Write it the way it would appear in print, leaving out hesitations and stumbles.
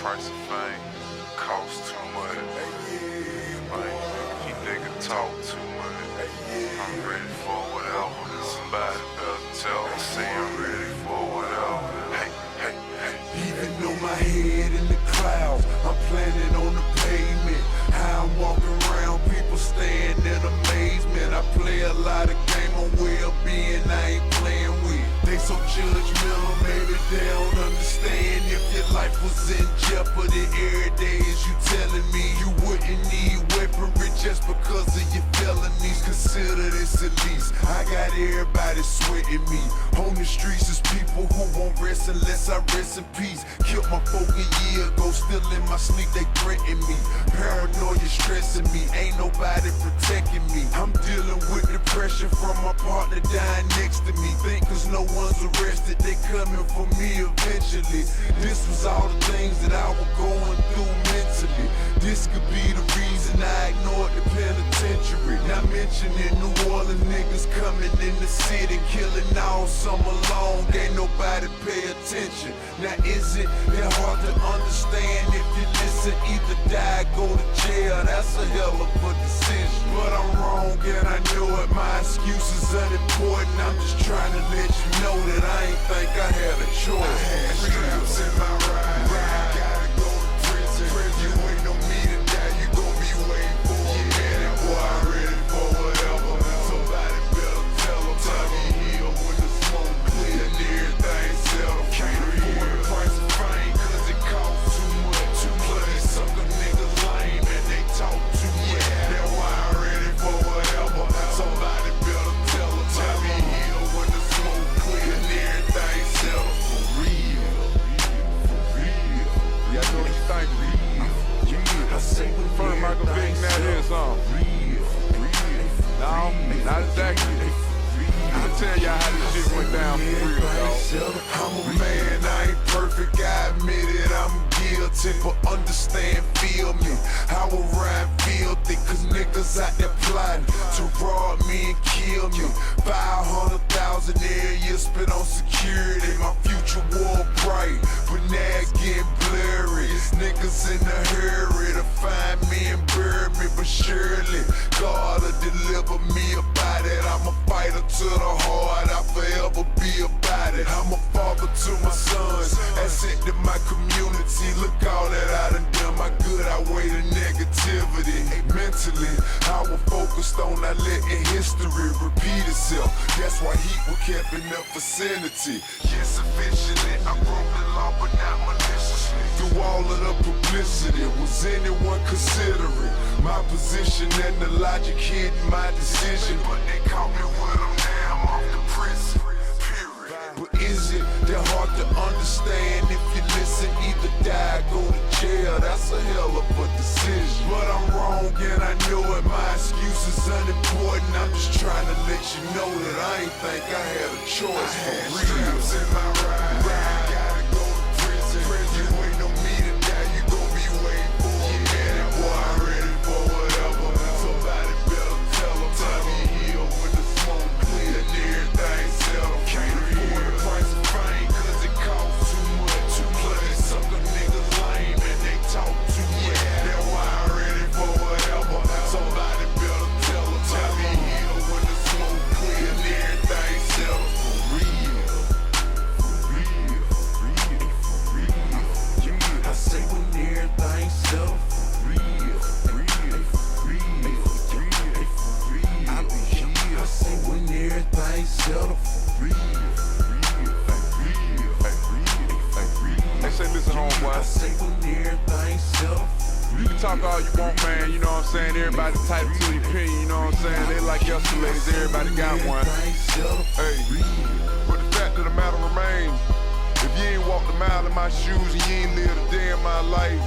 price of fame costs too much. Man, you nigga talk too much. I'm ready for whatever. Somebody better tell me, say I'm ready for whatever. Hey, hey, hey. Even though my head in the clouds, I'm planning on the pavement. How I'm walking around, people stand in amazement. I play a lot of game on well-being, I ain't playing with. They so judgmental, maybe they don't understand. If your life was in jeopardy every day, is you telling me you wouldn't need weaponry just because of your felonies? Consider this at least, I got everybody sweating me. On the streets is people who won't rest unless I rest in peace. Killed my folk a year ago, still in my sleep, they threaten me. Paranoia stressing me, ain't nobody protecting me. I'm dealing with depression from my partner dying next to me. Think cause no one's arrested, they coming for me eventually. This was all the things that I was going through mentally. This could be the reason I ignored the penitentiary. Not mentioning New Orleans niggas coming in the city, killing all summer long, ain't nobody pay attention. Now is it that hard to understand? If you listen, either die, go to jail, that's a hell of a decision. But I'm wrong and I know it, my excuse is unimportant. I'm just trying to let you know that I ain't think I had a choice. I had straps in my ride, gotta go to prison. You ain't on me to die, you gon' be waiting for a minute. Boy, I'm ready for whatever. Somebody better tell them. Time me here when the smoke clear and everything settled. Can't afford the price of fame cause it costs too much. Plus these sucker niggas lame and they talk too much. That's why I'm ready for whatever. Somebody better tell them. Time me here when the smoke clear and everything settled. For real, for real. Yeah, I know what you think. I say when First Michael Vick, that is No, not exactly. I'll tell y'all how this shit went down for real, dog. I'm a man, I ain't perfect, I admit it, I'm guilty. But understand, feel me, I will ride filthy. Cause niggas out there plotting to rob me and kill me. 500,000 every year spent on security. My future war bright, but now it's getting blurry. Niggas in a hurry to find me and bury me. But surely God will deliver me about it. I'm a fighter to the heart, I'll forever be about it. I'm a father to my sons, asset to my community. Look all that I done done, my good outweigh the negativity. Mentally, I was focused on not letting history repeat itself. That's why heat was kept in the vicinity. Yes, officially, I broke the law, but not maliciously. Through all of the publicity, was anyone considering my position and the logic hidden my decision? But they caught me with them, now I'm off the prison, period. But is it that hard to understand? If you listen, either die, go to jail, that's a hell of a decision. But I'm wrong and I know it, my excuse is unimportant. I'm just trying to let you know that I ain't think I had a choice. I had straps in my ride, gotta go to prison. You ain't on me to die, you gon' be waiting for a minute. Boy, I'm ready for whatever. Somebody better tell them. Time me here when the smoke clear and everything settled. Can't afford the price of fame cause it costs too much. Plus these sucker niggas lame and they talk too much. That's why I'm ready for whatever. Somebody better tell them. Time me here when the smoke clear and everything settled. For real, for real, for real, for real. I say when everything settled. For real, for real, for real, for real, for real. I be here. I say when everything settled. For real, for real, for real, for real, for real. They say listen homeboy, I say when everything settled. you can talk all you want, man, you know what I'm saying? Everybody entitled to their opinion, you know what I'm saying? They like escalators, everybody got one. Hey, but the fact of the matter remains, if you ain't walked a mile in my shoes and you ain't lived a day in my life,